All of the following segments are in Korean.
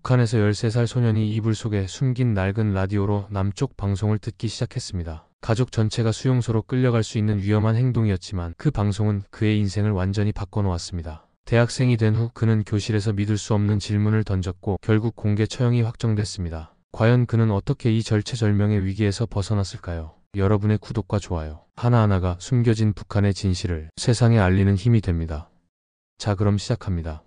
북한에서 13살 소년이 이불 속에 숨긴 낡은 라디오로 남쪽 방송을 듣기 시작했습니다. 가족 전체가 수용소로 끌려갈 수 있는 위험한 행동이었지만 그 방송은 그의 인생을 완전히 바꿔놓았습니다. 대학생이 된 후 그는 교실에서 믿을 수 없는 질문을 던졌고 결국 공개 처형이 확정됐습니다. 과연 그는 어떻게 이 절체절명의 위기에서 벗어났을까요? 여러분의 구독과 좋아요 하나하나가 숨겨진 북한의 진실을 세상에 알리는 힘이 됩니다. 자, 그럼 시작합니다.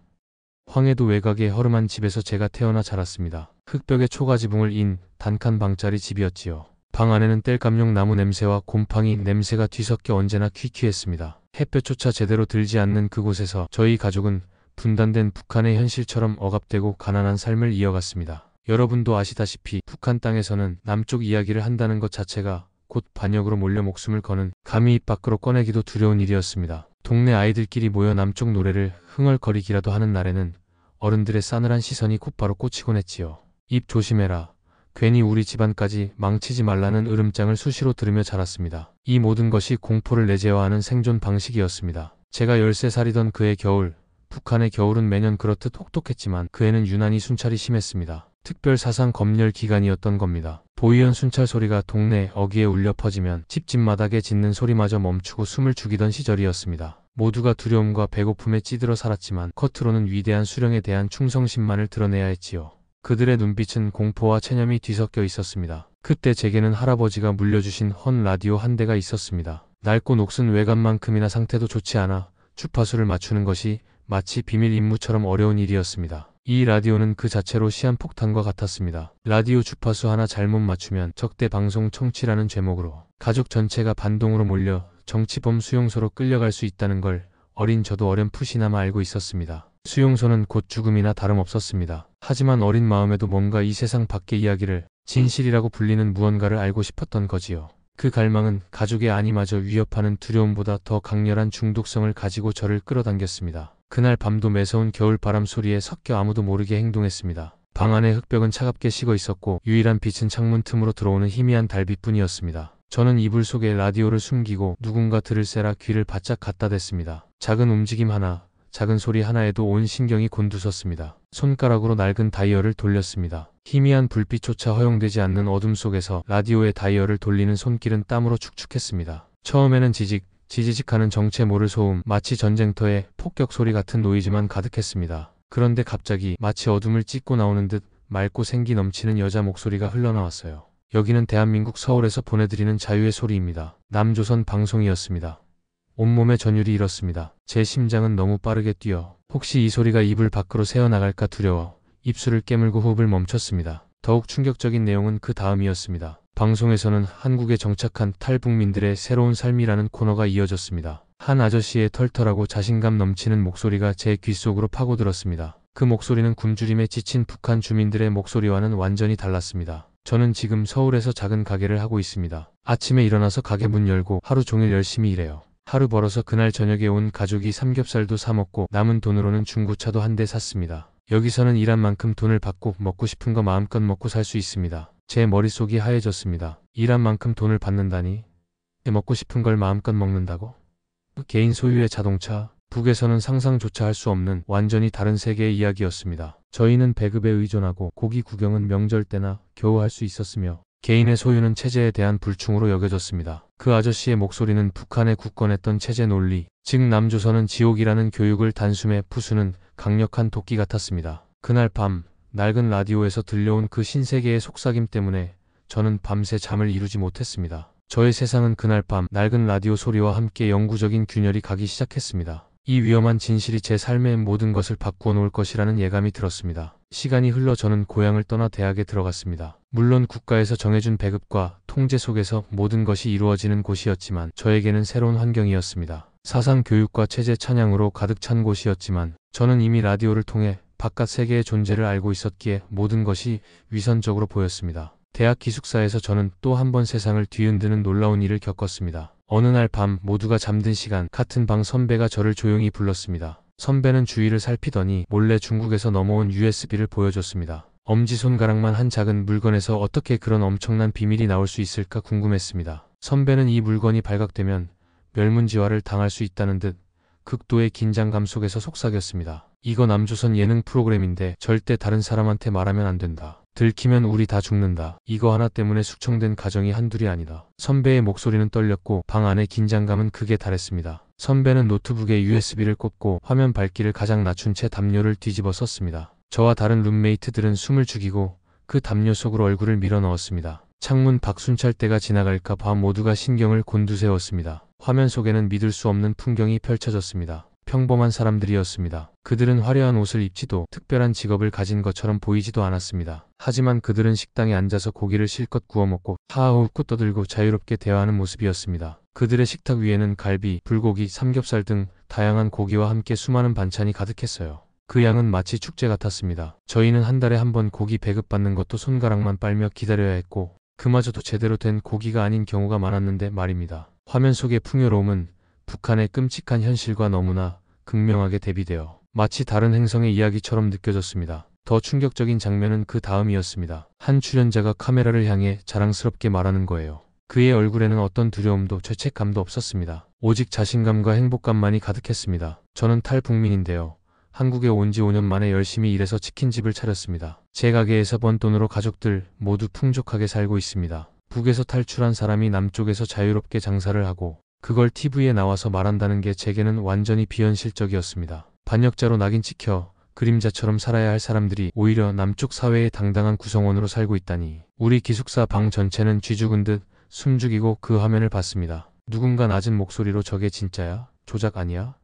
황해도 외곽의 허름한 집에서 제가 태어나 자랐습니다. 흙벽에 초가지붕을 인 단칸 방짜리 집이었지요. 방 안에는 땔감용 나무 냄새와 곰팡이 냄새가 뒤섞여 언제나 퀴퀴했습니다. 햇볕조차 제대로 들지 않는 그곳에서 저희 가족은 분단된 북한의 현실처럼 억압되고 가난한 삶을 이어갔습니다. 여러분도 아시다시피 북한 땅에서는 남쪽 이야기를 한다는 것 자체가 곧 반역으로 몰려 목숨을 거는, 감히 입 밖으로 꺼내기도 두려운 일이었습니다. 동네 아이들끼리 모여 남쪽 노래를 흥얼거리기라도 하는 날에는 어른들의 싸늘한 시선이 곧바로 꽂히곤 했지요. 입 조심해라. 괜히 우리 집안까지 망치지 말라는 으름장을 수시로 들으며 자랐습니다. 이 모든 것이 공포를 내재화하는 생존 방식이었습니다. 제가 13살이던 그해 겨울, 북한의 겨울은 매년 그렇듯 혹독했지만 그 해는 유난히 순찰이 심했습니다. 특별 사상 검열 기간이었던 겁니다. 보이연 순찰 소리가 동네 어귀에 울려 퍼지면 집집마다에 짖는 소리마저 멈추고 숨을 죽이던 시절이었습니다. 모두가 두려움과 배고픔에 찌들어 살았지만 겉으로는 위대한 수령에 대한 충성심만을 드러내야 했지요. 그들의 눈빛은 공포와 체념이 뒤섞여 있었습니다. 그때 제게는 할아버지가 물려주신 헌 라디오 한 대가 있었습니다. 낡고 녹슨 외관만큼이나 상태도 좋지 않아 주파수를 맞추는 것이 마치 비밀 임무처럼 어려운 일이었습니다. 이 라디오는 그 자체로 시한폭탄과 같았습니다. 라디오 주파수 하나 잘못 맞추면 적대 방송 청취라는 제목으로 가족 전체가 반동으로 몰려 정치범 수용소로 끌려갈 수 있다는 걸 어린 저도 어렴풋이나마 알고 있었습니다. 수용소는 곧 죽음이나 다름없었습니다. 하지만 어린 마음에도 뭔가 이 세상 밖의 이야기를, 진실이라고 불리는 무언가를 알고 싶었던 거지요. 그 갈망은 가족의 안위마저 위협하는 두려움보다 더 강렬한 중독성을 가지고 저를 끌어당겼습니다. 그날 밤도 매서운 겨울바람 소리에 섞여 아무도 모르게 행동했습니다. 방 안의 흙벽은 차갑게 식어 있었고 유일한 빛은 창문 틈으로 들어오는 희미한 달빛뿐이었습니다. 저는 이불 속에 라디오를 숨기고 누군가 들을세라 귀를 바짝 갖다 댔습니다. 작은 움직임 하나, 작은 소리 하나에도 온 신경이 곤두섰습니다. 손가락으로 낡은 다이얼을 돌렸습니다. 희미한 불빛조차 허용되지 않는 어둠 속에서 라디오의 다이얼을 돌리는 손길은 땀으로 축축했습니다. 처음에는 지지직하는 정체 모를 소음, 마치 전쟁터의 폭격 소리 같은 노이즈만 가득했습니다. 그런데 갑자기 마치 어둠을 찢고 나오는 듯 맑고 생기 넘치는 여자 목소리가 흘러나왔어요. 여기는 대한민국 서울에서 보내드리는 자유의 소리입니다. 남조선 방송이었습니다. 온몸의 전율이 일었습니다. 제 심장은 너무 빠르게 뛰어 혹시 이 소리가 입을 밖으로 새어나갈까 두려워 입술을 깨물고 호흡을 멈췄습니다. 더욱 충격적인 내용은 그 다음이었습니다. 방송에서는 한국에 정착한 탈북민들의 새로운 삶이라는 코너가 이어졌습니다. 한 아저씨의 털털하고 자신감 넘치는 목소리가 제 귓속으로 파고들었습니다. 그 목소리는 굶주림에 지친 북한 주민들의 목소리와는 완전히 달랐습니다. 저는 지금 서울에서 작은 가게를 하고 있습니다. 아침에 일어나서 가게 문 열고 하루 종일 열심히 일해요. 하루 벌어서 그날 저녁에 온 가족이 삼겹살도 사 먹고 남은 돈으로는 중고차도 한 대 샀습니다. 여기서는 일한 만큼 돈을 받고 먹고 싶은 거 마음껏 먹고 살 수 있습니다. 제 머릿속이 하얘졌습니다. 일한 만큼 돈을 받는다니? 먹고 싶은 걸 마음껏 먹는다고? 개인 소유의 자동차? 북에서는 상상조차 할 수 없는 완전히 다른 세계의 이야기였습니다. 저희는 배급에 의존하고 고기 구경은 명절 때나 겨우 할 수 있었으며 개인의 소유는 체제에 대한 불충으로 여겨졌습니다. 그 아저씨의 목소리는 북한에 굳건했던 체제 논리, 즉 남조선은 지옥이라는 교육을 단숨에 부수는 강력한 도끼 같았습니다. 그날 밤 낡은 라디오에서 들려온 그 신세계의 속삭임 때문에 저는 밤새 잠을 이루지 못했습니다. 저의 세상은 그날 밤 낡은 라디오 소리와 함께 영구적인 균열이 가기 시작했습니다. 이 위험한 진실이 제 삶의 모든 것을 바꾸어 놓을 것이라는 예감이 들었습니다. 시간이 흘러 저는 고향을 떠나 대학에 들어갔습니다. 물론 국가에서 정해준 배급과 통제 속에서 모든 것이 이루어지는 곳이었지만 저에게는 새로운 환경이었습니다. 사상 교육과 체제 찬양으로 가득 찬 곳이었지만 저는 이미 라디오를 통해 바깥 세계의 존재를 알고 있었기에 모든 것이 위선적으로 보였습니다. 대학 기숙사에서 저는 또 한 번 세상을 뒤흔드는 놀라운 일을 겪었습니다. 어느 날 밤 모두가 잠든 시간, 같은 방 선배가 저를 조용히 불렀습니다. 선배는 주위를 살피더니 몰래 중국에서 넘어온 USB를 보여줬습니다. 엄지손가락만 한 작은 물건에서 어떻게 그런 엄청난 비밀이 나올 수 있을까 궁금했습니다. 선배는 이 물건이 발각되면 멸문지화를 당할 수 있다는 듯 극도의 긴장감 속에서 속삭였습니다. 이거 남조선 예능 프로그램인데 절대 다른 사람한테 말하면 안 된다. 들키면 우리 다 죽는다. 이거 하나 때문에 숙청된 가정이 한둘이 아니다. 선배의 목소리는 떨렸고 방 안의 긴장감은 극에 달했습니다. 선배는 노트북에 USB를 꽂고 화면 밝기를 가장 낮춘 채 담요를 뒤집어 썼습니다. 저와 다른 룸메이트들은 숨을 죽이고 그 담요 속으로 얼굴을 밀어 넣었습니다. 창문 밖 순찰대가 지나갈까 봐 모두가 신경을 곤두세웠습니다. 화면 속에는 믿을 수 없는 풍경이 펼쳐졌습니다. 평범한 사람들이었습니다. 그들은 화려한 옷을 입지도 특별한 직업을 가진 것처럼 보이지도 않았습니다. 하지만 그들은 식당에 앉아서 고기를 실컷 구워 먹고 하하 웃고 떠들고 자유롭게 대화하는 모습이었습니다. 그들의 식탁 위에는 갈비, 불고기, 삼겹살 등 다양한 고기와 함께 수많은 반찬이 가득했어요. 그 양은 마치 축제 같았습니다. 저희는 한 달에 한 번 고기 배급받는 것도 손가락만 빨며 기다려야 했고 그마저도 제대로 된 고기가 아닌 경우가 많았는데 말입니다. 화면 속의 풍요로움은 북한의 끔찍한 현실과 너무나 극명하게 대비되어 마치 다른 행성의 이야기처럼 느껴졌습니다. 더 충격적인 장면은 그 다음이었습니다. 한 출연자가 카메라를 향해 자랑스럽게 말하는 거예요. 그의 얼굴에는 어떤 두려움도 죄책감도 없었습니다. 오직 자신감과 행복감만이 가득했습니다. 저는 탈북민인데요. 한국에 온 지 5년 만에 열심히 일해서 치킨집을 차렸습니다. 제 가게에서 번 돈으로 가족들 모두 풍족하게 살고 있습니다. 북에서 탈출한 사람이 남쪽에서 자유롭게 장사를 하고 그걸 TV에 나와서 말한다는 게 제게는 완전히 비현실적이었습니다. 반역자로 낙인 찍혀 그림자처럼 살아야 할 사람들이 오히려 남쪽 사회의 당당한 구성원으로 살고 있다니. 우리 기숙사 방 전체는 쥐죽은 듯 숨죽이고 그 화면을 봤습니다. 누군가 낮은 목소리로 저게 진짜야? 조작 아니야?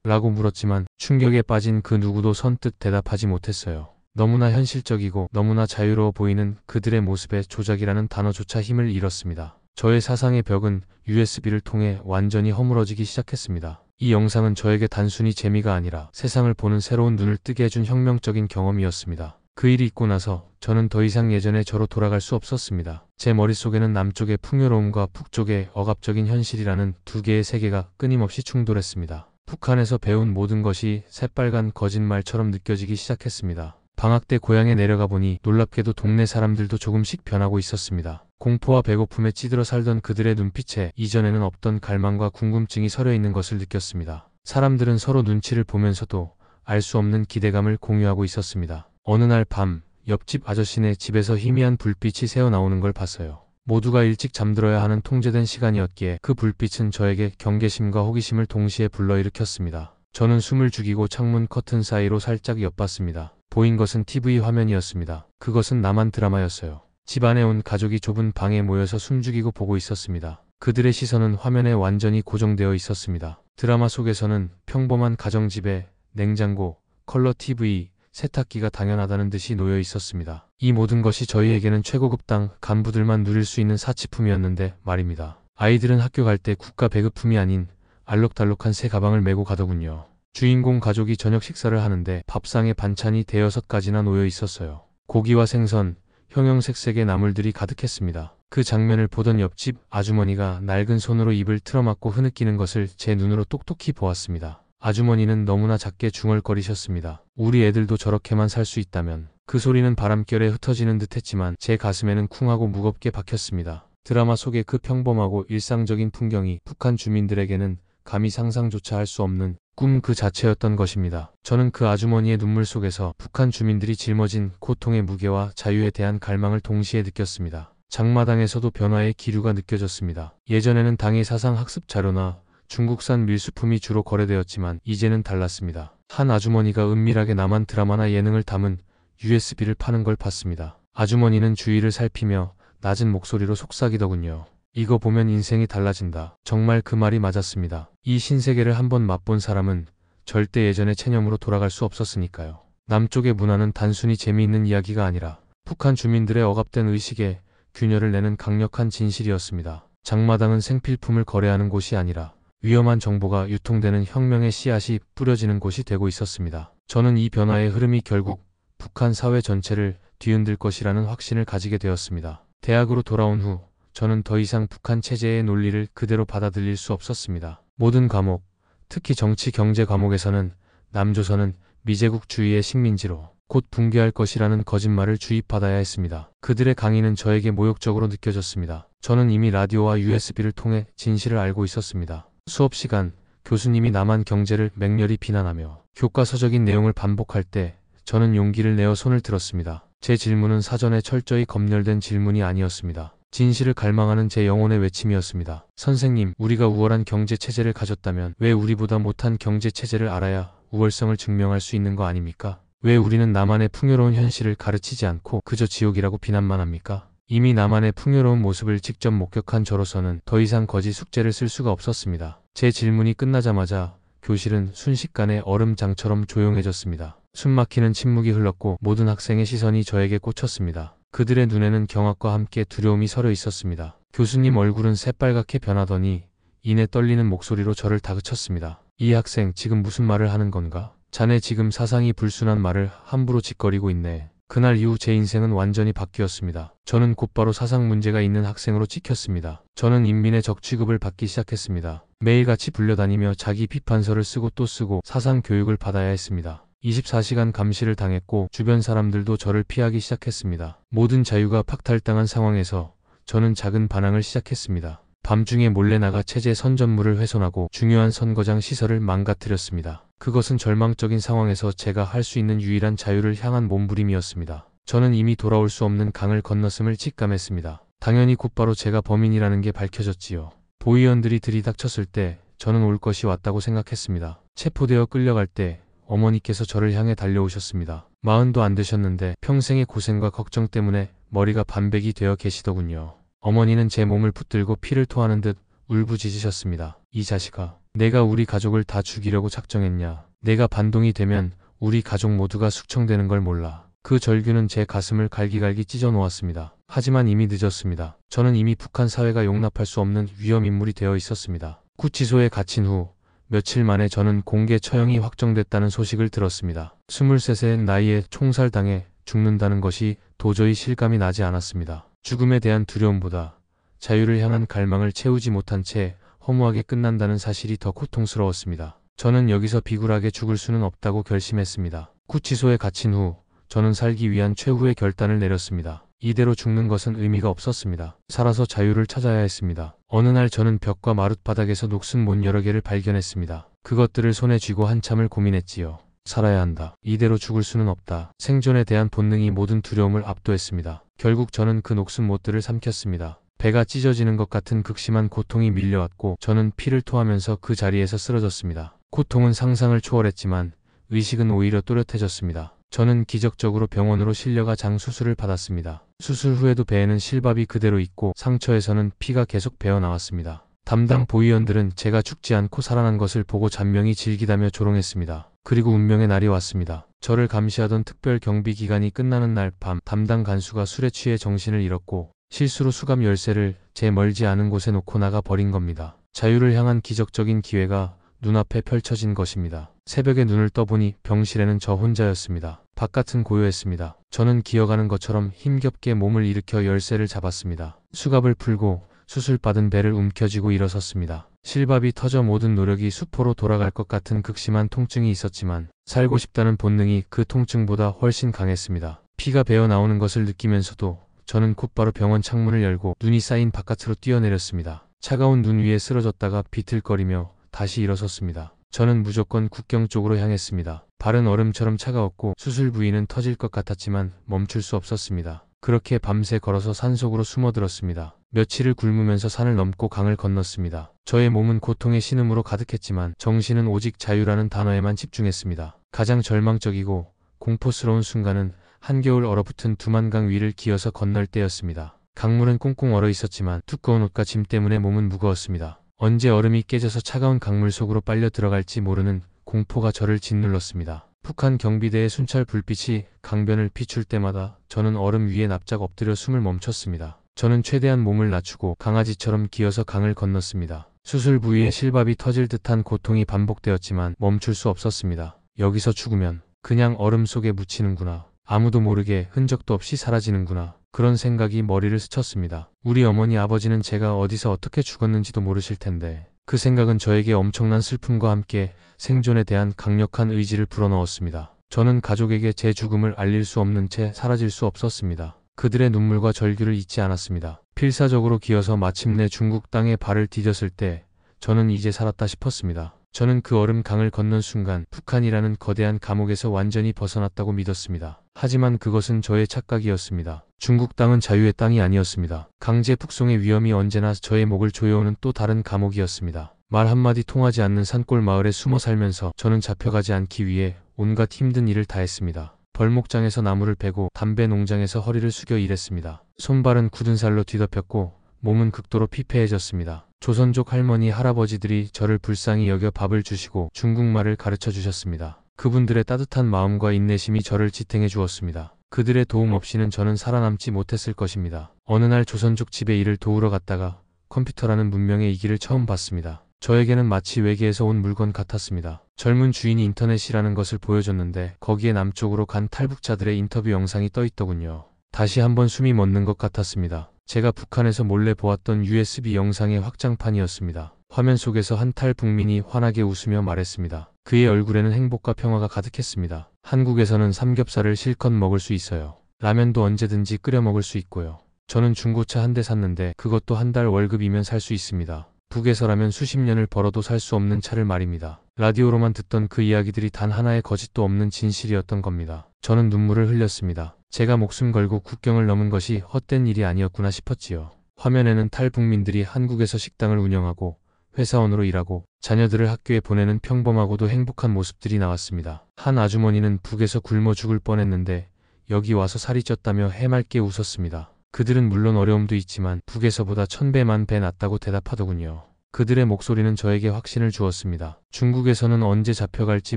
라고 물었지만 충격에 빠진 그 누구도 선뜻 대답하지 못했어요. 너무나 현실적이고 너무나 자유로워 보이는 그들의 모습에 조작이라는 단어조차 힘을 잃었습니다. 저의 사상의 벽은 USB를 통해 완전히 허물어지기 시작했습니다. 이 영상은 저에게 단순히 재미가 아니라 세상을 보는 새로운 눈을 뜨게 해준 혁명적인 경험이었습니다. 그 일이 있고 나서 저는 더 이상 예전의 저로 돌아갈 수 없었습니다. 제 머릿속에는 남쪽의 풍요로움과 북쪽의 억압적인 현실이라는 두 개의 세계가 끊임없이 충돌했습니다. 북한에서 배운 모든 것이 새빨간 거짓말처럼 느껴지기 시작했습니다. 방학 때 고향에 내려가 보니 놀랍게도 동네 사람들도 조금씩 변하고 있었습니다. 공포와 배고픔에 찌들어 살던 그들의 눈빛에 이전에는 없던 갈망과 궁금증이 서려 있는 것을 느꼈습니다. 사람들은 서로 눈치를 보면서도 알 수 없는 기대감을 공유하고 있었습니다. 어느 날 밤, 옆집 아저씨네 집에서 희미한 불빛이 새어나오는 걸 봤어요. 모두가 일찍 잠들어야 하는 통제된 시간이었기에 그 불빛은 저에게 경계심과 호기심을 동시에 불러일으켰습니다. 저는 숨을 죽이고 창문 커튼 사이로 살짝 엿봤습니다. 보인 것은 TV 화면이었습니다. 그것은 남한 드라마였어요. 집안에 온 가족이 좁은 방에 모여서 숨죽이고 보고 있었습니다. 그들의 시선은 화면에 완전히 고정되어 있었습니다. 드라마 속에서는 평범한 가정집에 냉장고, 컬러 TV, 세탁기가 당연하다는 듯이 놓여 있었습니다. 이 모든 것이 저희에게는 최고급 당 간부들만 누릴 수 있는 사치품이었는데 말입니다. 아이들은 학교 갈 때 국가 배급품이 아닌 알록달록한 새 가방을 메고 가더군요. 주인공 가족이 저녁 식사를 하는데 밥상에 반찬이 대여섯 가지나 놓여 있었어요. 고기와 생선, 형형색색의 나물들이 가득했습니다. 그 장면을 보던 옆집 아주머니가 낡은 손으로 입을 틀어막고 흐느끼는 것을 제 눈으로 똑똑히 보았습니다. 아주머니는 너무나 작게 중얼거리셨습니다. 우리 애들도 저렇게만 살 수 있다면. 그 소리는 바람결에 흩어지는 듯 했지만 제 가슴에는 쿵하고 무겁게 박혔습니다. 드라마 속의 그 평범하고 일상적인 풍경이 북한 주민들에게는 감히 상상조차 할 수 없는 꿈 그 자체였던 것입니다. 저는 그 아주머니의 눈물 속에서 북한 주민들이 짊어진 고통의 무게와 자유에 대한 갈망을 동시에 느꼈습니다. 장마당에서도 변화의 기류가 느껴졌습니다. 예전에는 당의 사상 학습 자료나 중국산 밀수품이 주로 거래되었지만 이제는 달랐습니다. 한 아주머니가 은밀하게 남한 드라마나 예능을 담은 USB를 파는 걸 봤습니다. 아주머니는 주위를 살피며 낮은 목소리로 속삭이더군요. 이거 보면 인생이 달라진다. 정말 그 말이 맞았습니다. 이 신세계를 한번 맛본 사람은 절대 예전의 체념으로 돌아갈 수 없었으니까요. 남쪽의 문화는 단순히 재미있는 이야기가 아니라 북한 주민들의 억압된 의식에 균열을 내는 강력한 진실이었습니다. 장마당은 생필품을 거래하는 곳이 아니라 위험한 정보가 유통되는 혁명의 씨앗이 뿌려지는 곳이 되고 있었습니다. 저는 이 변화의 흐름이 결국 북한 사회 전체를 뒤흔들 것이라는 확신을 가지게 되었습니다. 대학으로 돌아온 후 저는 더 이상 북한 체제의 논리를 그대로 받아들일 수 없었습니다. 모든 과목, 특히 정치 경제 과목에서는 남조선은 미제국주의의 식민지로 곧 붕괴할 것이라는 거짓말을 주입받아야 했습니다. 그들의 강의는 저에게 모욕적으로 느껴졌습니다. 저는 이미 라디오와 USB를 통해 진실을 알고 있었습니다. 수업 시간, 교수님이 남한 경제를 맹렬히 비난하며 교과서적인 내용을 반복할 때 저는 용기를 내어 손을 들었습니다. 제 질문은 사전에 철저히 검열된 질문이 아니었습니다. 진실을 갈망하는 제 영혼의 외침이었습니다. 선생님, 우리가 우월한 경제체제를 가졌다면 왜 우리보다 못한 경제체제를 알아야 우월성을 증명할 수 있는 거 아닙니까? 왜 우리는 나만의 풍요로운 현실을 가르치지 않고 그저 지옥이라고 비난만 합니까? 이미 나만의 풍요로운 모습을 직접 목격한 저로서는 더 이상 거짓 숙제를 쓸 수가 없었습니다. 제 질문이 끝나자마자 교실은 순식간에 얼음장처럼 조용해졌습니다. 숨막히는 침묵이 흘렀고 모든 학생의 시선이 저에게 꽂혔습니다. 그들의 눈에는 경악과 함께 두려움이 서려 있었습니다. 교수님 얼굴은 새빨갛게 변하더니 이내 떨리는 목소리로 저를 다그쳤습니다. 이 학생 지금 무슨 말을 하는 건가? 자네 지금 사상이 불순한 말을 함부로 짓거리고 있네. 그날 이후 제 인생은 완전히 바뀌었습니다. 저는 곧바로 사상 문제가 있는 학생으로 찍혔습니다. 저는 인민의 적 취급을 받기 시작했습니다. 매일같이 불려다니며 자기 비판서를 쓰고 또 쓰고 사상 교육을 받아야 했습니다. 24시간 감시를 당했고 주변 사람들도 저를 피하기 시작했습니다. 모든 자유가 박탈당한 상황에서 저는 작은 반항을 시작했습니다. 밤중에 몰래 나가 체제 선전물을 훼손하고 중요한 선거장 시설을 망가뜨렸습니다. 그것은 절망적인 상황에서 제가 할 수 있는 유일한 자유를 향한 몸부림이었습니다. 저는 이미 돌아올 수 없는 강을 건넜음을 직감했습니다. 당연히 곧바로 제가 범인이라는 게 밝혀졌지요. 보위원들이 들이닥쳤을 때 저는 올 것이 왔다고 생각했습니다. 체포되어 끌려갈 때 어머니께서 저를 향해 달려오셨습니다. 40도 안 되셨는데 평생의 고생과 걱정 때문에 머리가 반백이 되어 계시더군요. 어머니는 제 몸을 붙들고 피를 토하는 듯 울부짖으셨습니다. 이 자식아, 내가 우리 가족을 다 죽이려고 작정했냐? 내가 반동이 되면 우리 가족 모두가 숙청되는 걸 몰라. 그 절규는 제 가슴을 갈기갈기 찢어 놓았습니다. 하지만 이미 늦었습니다. 저는 이미 북한 사회가 용납할 수 없는 위험 인물이 되어 있었습니다. 구치소에 갇힌 후 며칠 만에 저는 공개 처형이 확정됐다는 소식을 들었습니다. 23세 나이에 총살당해 죽는다는 것이 도저히 실감이 나지 않았습니다. 죽음에 대한 두려움보다 자유를 향한 갈망을 채우지 못한 채 허무하게 끝난다는 사실이 더 고통스러웠습니다. 저는 여기서 비굴하게 죽을 수는 없다고 결심했습니다. 구치소에 갇힌 후 저는 살기 위한 최후의 결단을 내렸습니다. 이대로 죽는 것은 의미가 없었습니다. 살아서 자유를 찾아야 했습니다. 어느 날 저는 벽과 마룻바닥에서 녹슨 못 여러 개를 발견했습니다. 그것들을 손에 쥐고 한참을 고민했지요. 살아야 한다. 이대로 죽을 수는 없다. 생존에 대한 본능이 모든 두려움을 압도했습니다. 결국 저는 그 녹슨 못들을 삼켰습니다. 배가 찢어지는 것 같은 극심한 고통이 밀려왔고 저는 피를 토하면서 그 자리에서 쓰러졌습니다. 고통은 상상을 초월했지만 의식은 오히려 또렷해졌습니다. 저는 기적적으로 병원으로 실려가 장 수술을 받았습니다. 수술 후에도 배에는 실밥이 그대로 있고 상처에서는 피가 계속 배어나왔습니다. 담당 보위원들은 제가 죽지 않고 살아난 것을 보고 잔명이 질기다며 조롱했습니다. 그리고 운명의 날이 왔습니다. 저를 감시하던 특별 경비 기간이 끝나는 날 밤 담당 간수가 술에 취해 정신을 잃었고 실수로 수갑 열쇠를 제 멀지 않은 곳에 놓고 나가 버린 겁니다. 자유를 향한 기적적인 기회가 눈앞에 펼쳐진 것입니다. 새벽에 눈을 떠보니 병실에는 저 혼자였습니다. 바깥은 고요했습니다. 저는 기어가는 것처럼 힘겹게 몸을 일으켜 열쇠를 잡았습니다. 수갑을 풀고 수술받은 배를 움켜쥐고 일어섰습니다. 실밥이 터져 모든 노력이 수포로 돌아갈 것 같은 극심한 통증이 있었지만 살고 싶다는 본능이 그 통증보다 훨씬 강했습니다. 피가 배어 나오는 것을 느끼면서도 저는 곧바로 병원 창문을 열고 눈이 쌓인 바깥으로 뛰어내렸습니다. 차가운 눈 위에 쓰러졌다가 비틀거리며 다시 일어섰습니다. 저는 무조건 국경 쪽으로 향했습니다. 발은 얼음처럼 차가웠고 수술 부위는 터질 것 같았지만 멈출 수 없었습니다. 그렇게 밤새 걸어서 산속으로 숨어들었습니다. 며칠을 굶으면서 산을 넘고 강을 건넜습니다. 저의 몸은 고통의 신음으로 가득했지만 정신은 오직 자유라는 단어에만 집중했습니다. 가장 절망적이고 공포스러운 순간은 한겨울 얼어붙은 두만강 위를 기어서 건널 때였습니다. 강물은 꽁꽁 얼어 있었지만 두꺼운 옷과 짐 때문에 몸은 무거웠습니다. 언제 얼음이 깨져서 차가운 강물 속으로 빨려 들어갈지 모르는 공포가 저를 짓눌렀습니다. 북한 경비대의 순찰 불빛이 강변을 비출 때마다 저는 얼음 위에 납작 엎드려 숨을 멈췄습니다. 저는 최대한 몸을 낮추고 강아지처럼 기어서 강을 건넜습니다. 수술 부위에 실밥이 터질 듯한 고통이 반복되었지만 멈출 수 없었습니다. 여기서 죽으면 그냥 얼음 속에 묻히는구나. 아무도 모르게 흔적도 없이 사라지는구나. 그런 생각이 머리를 스쳤습니다. 우리 어머니 아버지는 제가 어디서 어떻게 죽었는지도 모르실 텐데 그 생각은 저에게 엄청난 슬픔과 함께 생존에 대한 강력한 의지를 불어넣었습니다. 저는 가족에게 제 죽음을 알릴 수 없는 채 사라질 수 없었습니다. 그들의 눈물과 절규를 잊지 않았습니다. 필사적으로 기어서 마침내 중국 땅에 발을 디뎠을 때 저는 이제 살았다 싶었습니다. 저는 그 얼음 강을 건넌 순간 북한이라는 거대한 감옥에서 완전히 벗어났다고 믿었습니다. 하지만 그것은 저의 착각이었습니다. 중국 땅은 자유의 땅이 아니었습니다. 강제 북송의 위험이 언제나 저의 목을 조여오는 또 다른 감옥이었습니다. 말 한마디 통하지 않는 산골 마을에 숨어 살면서 저는 잡혀가지 않기 위해 온갖 힘든 일을 다했습니다. 벌목장에서 나무를 베고 담배 농장에서 허리를 숙여 일했습니다. 손발은 굳은 살로 뒤덮였고 몸은 극도로 피폐해졌습니다. 조선족 할머니 할아버지들이 저를 불쌍히 여겨 밥을 주시고 중국말을 가르쳐 주셨습니다. 그분들의 따뜻한 마음과 인내심이 저를 지탱해 주었습니다. 그들의 도움 없이는 저는 살아남지 못했을 것입니다. 어느 날 조선족 집에 일을 도우러 갔다가 컴퓨터라는 문명의 이기를 처음 봤습니다. 저에게는 마치 외계에서 온 물건 같았습니다. 젊은 주인이 인터넷이라는 것을 보여줬는데 거기에 남쪽으로 간 탈북자들의 인터뷰 영상이 떠 있더군요. 다시 한번 숨이 멎는 것 같았습니다. 제가 북한에서 몰래 보았던 USB 영상의 확장판이었습니다. 화면 속에서 한 탈북민이 환하게 웃으며 말했습니다. 그의 얼굴에는 행복과 평화가 가득했습니다. 한국에서는 삼겹살을 실컷 먹을 수 있어요. 라면도 언제든지 끓여 먹을 수 있고요. 저는 중고차 한 대 샀는데 그것도 한 달 월급이면 살 수 있습니다. 북에서라면 수십 년을 벌어도 살 수 없는 차를 말입니다. 라디오로만 듣던 그 이야기들이 단 하나의 거짓도 없는 진실이었던 겁니다. 저는 눈물을 흘렸습니다. 제가 목숨 걸고 국경을 넘은 것이 헛된 일이 아니었구나 싶었지요. 화면에는 탈북민들이 한국에서 식당을 운영하고 회사원으로 일하고 자녀들을 학교에 보내는 평범하고도 행복한 모습들이 나왔습니다. 한 아주머니는 북에서 굶어 죽을 뻔했는데 여기 와서 살이 쪘다며 해맑게 웃었습니다. 그들은 물론 어려움도 있지만 북에서보다 1000배 낫다고 대답하더군요. 그들의 목소리는 저에게 확신을 주었습니다. 중국에서는 언제 잡혀갈지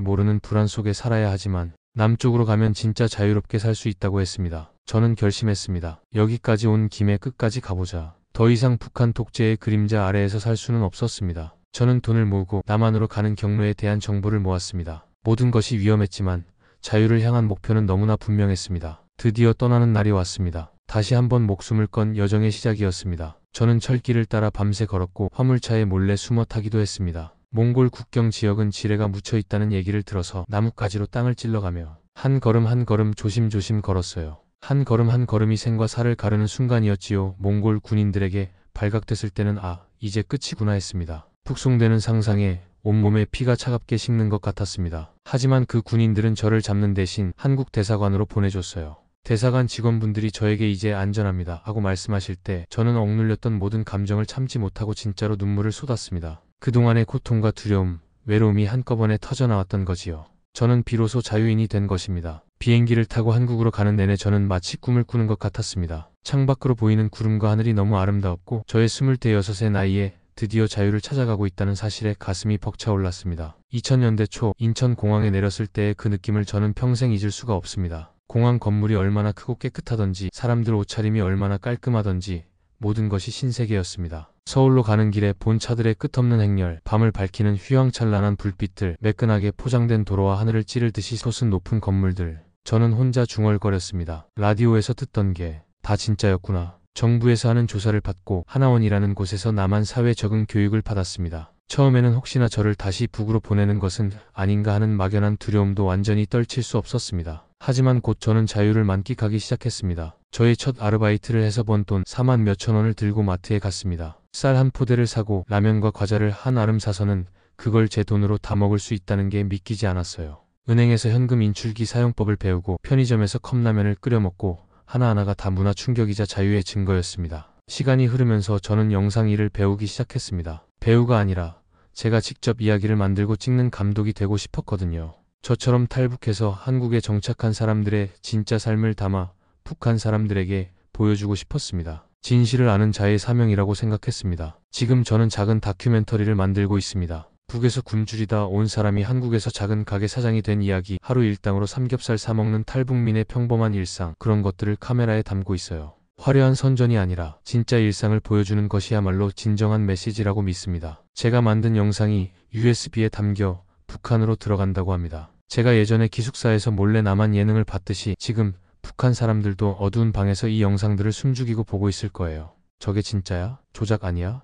모르는 불안 속에 살아야 하지만 남쪽으로 가면 진짜 자유롭게 살 수 있다고 했습니다. 저는 결심했습니다. 여기까지 온 김에 끝까지 가보자. 더 이상 북한 독재의 그림자 아래에서 살 수는 없었습니다. 저는 돈을 모으고 남한으로 가는 경로에 대한 정보를 모았습니다. 모든 것이 위험했지만 자유를 향한 목표는 너무나 분명했습니다. 드디어 떠나는 날이 왔습니다. 다시 한번 목숨을 건 여정의 시작이었습니다. 저는 철길을 따라 밤새 걸었고 화물차에 몰래 숨어 타기도 했습니다. 몽골 국경 지역은 지뢰가 묻혀 있다는 얘기를 들어서 나뭇가지로 땅을 찔러가며 한 걸음 한 걸음 조심조심 걸었어요. 한 걸음 한 걸음이 생과 사를 가르는 순간이었지요. 몽골 군인들에게 발각됐을 때는 이제 끝이구나 했습니다. 북송되는 상상에 온몸에 피가 차갑게 식는 것 같았습니다. 하지만 그 군인들은 저를 잡는 대신 한국 대사관으로 보내줬어요. 대사관 직원분들이 저에게 이제 안전합니다 하고 말씀하실 때 저는 억눌렸던 모든 감정을 참지 못하고 진짜로 눈물을 쏟았습니다. 그동안의 고통과 두려움, 외로움이 한꺼번에 터져나왔던 거지요. 저는 비로소 자유인이 된 것입니다. 비행기를 타고 한국으로 가는 내내 저는 마치 꿈을 꾸는 것 같았습니다. 창밖으로 보이는 구름과 하늘이 너무 아름다웠고 저의 26의 나이에 드디어 자유를 찾아가고 있다는 사실에 가슴이 벅차올랐습니다. 2000년대 초 인천공항에 내렸을 때의 그 느낌을 저는 평생 잊을 수가 없습니다. 공항 건물이 얼마나 크고 깨끗하던지 사람들 옷차림이 얼마나 깔끔하던지 모든 것이 신세계였습니다. 서울로 가는 길에 본 차들의 끝없는 행렬, 밤을 밝히는 휘황찬란한 불빛들, 매끈하게 포장된 도로와 하늘을 찌르듯이 솟은 높은 건물들. 저는 혼자 중얼거렸습니다. 라디오에서 듣던 게 다 진짜였구나. 정부에서 하는 조사를 받고 하나원이라는 곳에서 남한 사회 적응 교육을 받았습니다. 처음에는 혹시나 저를 다시 북으로 보내는 것은 아닌가 하는 막연한 두려움도 완전히 떨칠 수 없었습니다. 하지만 곧 저는 자유를 만끽하기 시작했습니다. 저의 첫 아르바이트를 해서 번 돈 4만 몇천 원을 들고 마트에 갔습니다. 쌀 한 포대를 사고 라면과 과자를 한 알음 사서는 그걸 제 돈으로 다 먹을 수 있다는 게 믿기지 않았어요. 은행에서 현금 인출기 사용법을 배우고 편의점에서 컵라면을 끓여 먹고 하나하나가 다 문화 충격이자 자유의 증거였습니다. 시간이 흐르면서 저는 영상 일을 배우기 시작했습니다. 배우가 아니라 제가 직접 이야기를 만들고 찍는 감독이 되고 싶었거든요. 저처럼 탈북해서 한국에 정착한 사람들의 진짜 삶을 담아 북한 사람들에게 보여주고 싶었습니다. 진실을 아는 자의 사명이라고 생각했습니다. 지금 저는 작은 다큐멘터리를 만들고 있습니다. 북에서 굶주리다 온 사람이 한국에서 작은 가게 사장이 된 이야기, 하루 일당으로 삼겹살 사먹는 탈북민의 평범한 일상, 그런 것들을 카메라에 담고 있어요. 화려한 선전이 아니라 진짜 일상을 보여주는 것이야말로 진정한 메시지라고 믿습니다. 제가 만든 영상이 USB에 담겨 북한으로 들어간다고 합니다. 제가 예전에 기숙사에서 몰래 남한 예능을 봤듯이 지금 북한 사람들도 어두운 방에서 이 영상들을 숨죽이고 보고 있을 거예요. 저게 진짜야? 조작 아니야?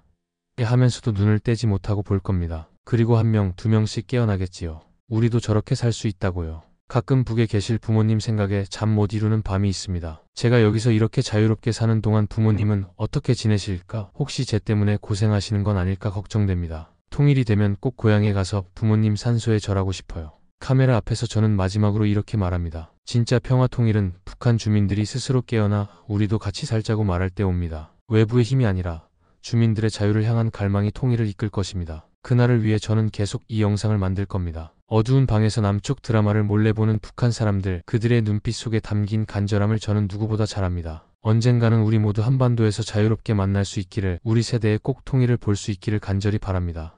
하면서도 눈을 떼지 못하고 볼 겁니다. 그리고 한 명, 두 명씩 깨어나겠지요. 우리도 저렇게 살 수 있다고요. 가끔 북에 계실 부모님 생각에 잠 못 이루는 밤이 있습니다. 제가 여기서 이렇게 자유롭게 사는 동안 부모님은 어떻게 지내실까? 혹시 제 때문에 고생하시는 건 아닐까 걱정됩니다. 통일이 되면 꼭 고향에 가서 부모님 산소에 절하고 싶어요. 카메라 앞에서 저는 마지막으로 이렇게 말합니다. 진짜 평화 통일은 북한 주민들이 스스로 깨어나 우리도 같이 살자고 말할 때 옵니다. 외부의 힘이 아니라 주민들의 자유를 향한 갈망이 통일을 이끌 것입니다. 그날을 위해 저는 계속 이 영상을 만들 겁니다. 어두운 방에서 남쪽 드라마를 몰래 보는 북한 사람들, 그들의 눈빛 속에 담긴 간절함을 저는 누구보다 잘 압니다. 언젠가는 우리 모두 한반도에서 자유롭게 만날 수 있기를, 우리 세대의 꼭 통일을 볼 수 있기를 간절히 바랍니다.